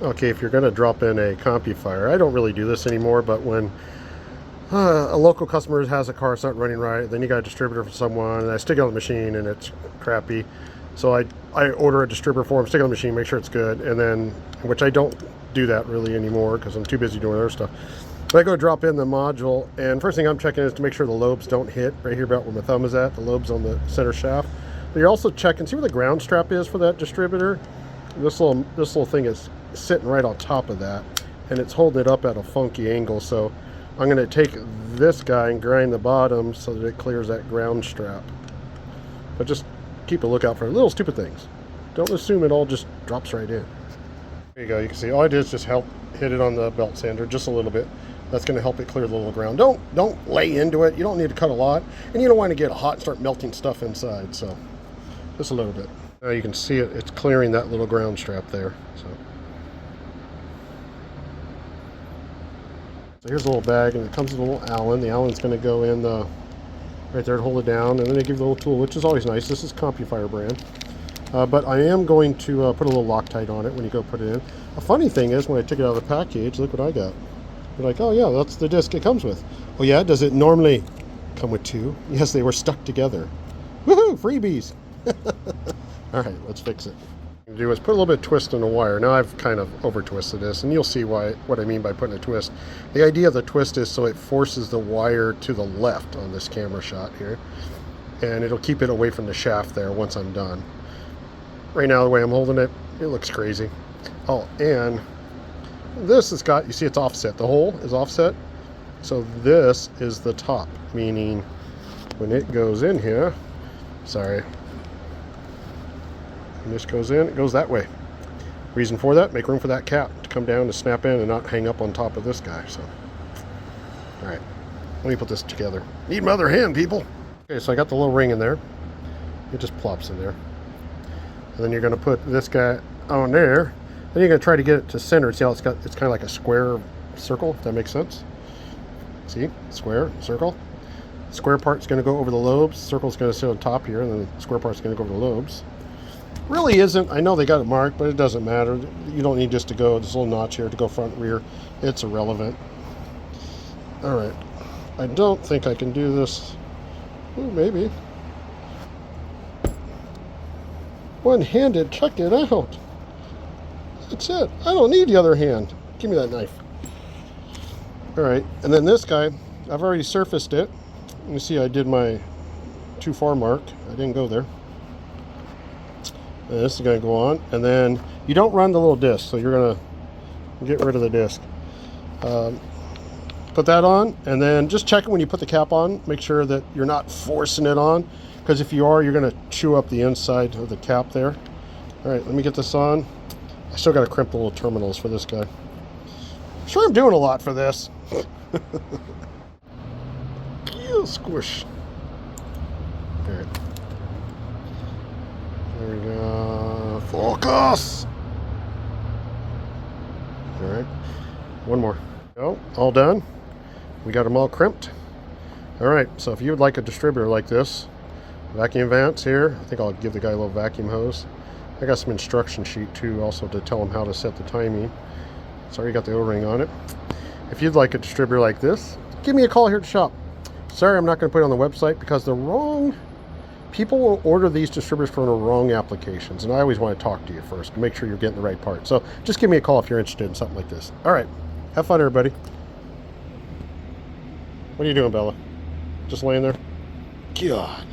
Okay, if you're going to drop in a compu-fire, I don't really do this anymore, but when a local customer has a car that's not running right, then you got a distributor for someone, and I stick it on the machine and it's crappy. So I order a distributor for them, stick it on the machine, make sure it's good, and then, which I don't do that really anymore because I'm too busy doing other stuff. But I go drop in the module, and first thing I'm checking is to make sure the lobes don't hit right here about where my thumb is at, the lobes on the center shaft. But you're also checking, see where the ground strap is for that distributor? This little thing is sitting right on top of that, and it's holding it up at a funky angle. So I'm going to take this guy and grind the bottom so that it clears that ground strap. But just keep a lookout for little stupid things. Don't assume it all just drops right in. There you go. You can see all I did is just help hit it on the belt sander just a little bit. That's going to help it clear the little ground. Don't lay into it. You don't need to cut a lot, and you don't want to get hot and start melting stuff inside. So just a little bit. Now you can see it's clearing that little ground strap there. So here's a little bag, and it comes with a little Allen. The Allen's going to go in the right there to hold it down, and then they give you a little tool, which is always nice. This is compu-fire brand. But I am going to put a little Loctite on it when you go put it in. A funny thing is, when I took it out of the package, look what I got. You're like, oh yeah, that's the disc it comes with. Oh yeah, does it normally come with two? Yes, they were stuck together. Woohoo, freebies! All right, let's fix it. What I'm do is put a little bit of twist in the wire. Now I've kind of over twisted this, and you'll see what I mean by putting a twist. The idea of the twist is so it forces the wire to the left on this camera shot here, and it'll keep it away from the shaft there once I'm done. Right now, the way I'm holding it, it looks crazy. Oh, and this has got, you see it's offset. The hole is offset. So this is the top, meaning when it goes in here, sorry, when this goes in, it goes that way. Reason for that, make room for that cap to come down and snap in and not hang up on top of this guy. So, all right, let me put this together. Need my other hand, people. Okay, so I got the little ring in there. It just plops in there. And then you're going to put this guy on there. Then you're going to try to get it to center. See how it's kind of like a square circle, if that makes sense. See, square, circle. Square part's going to go over the lobes. Circle's going to sit on top here, and then the square part's going to go over the lobes. Really isn't, I know they got it marked, but it doesn't matter. You don't need just to go, this little notch here to go front and rear. It's irrelevant. All right, I don't think I can do this. Ooh, maybe. One-handed, check it out. That's it. I don't need the other hand. Give me that knife. All right, and then this guy, I've already surfaced it. You see I did my too far mark. I didn't go there. And this is going to go on, and then you don't run the little disc, so you're going to get rid of the disc. Put that on, and then just check it when you put the cap on. Make sure that you're not forcing it on, because if you are, you're going to chew up the inside of the cap there. All right, let me get this on. I still got to crimp the little terminals for this guy. I'm sure I'm doing a lot for this. Squish. All right. There we go. Focus! All right. One more. Go. All done. We got them all crimped. All right. So if you would like a distributor like this, vacuum vents here. I think I'll give the guy a little vacuum hose. I got some instruction sheet too, also to tell him how to set the timing. It's already got the O-ring on it. If you'd like a distributor like this, give me a call here at the shop. Sorry, I'm not going to put it on the website because the wrong people will order these distributors from the wrong applications, and I always want to talk to you first to make sure you're getting the right part. So just give me a call if you're interested in something like this. All right, have fun, everybody. What are you doing, Bella? Just laying there? God.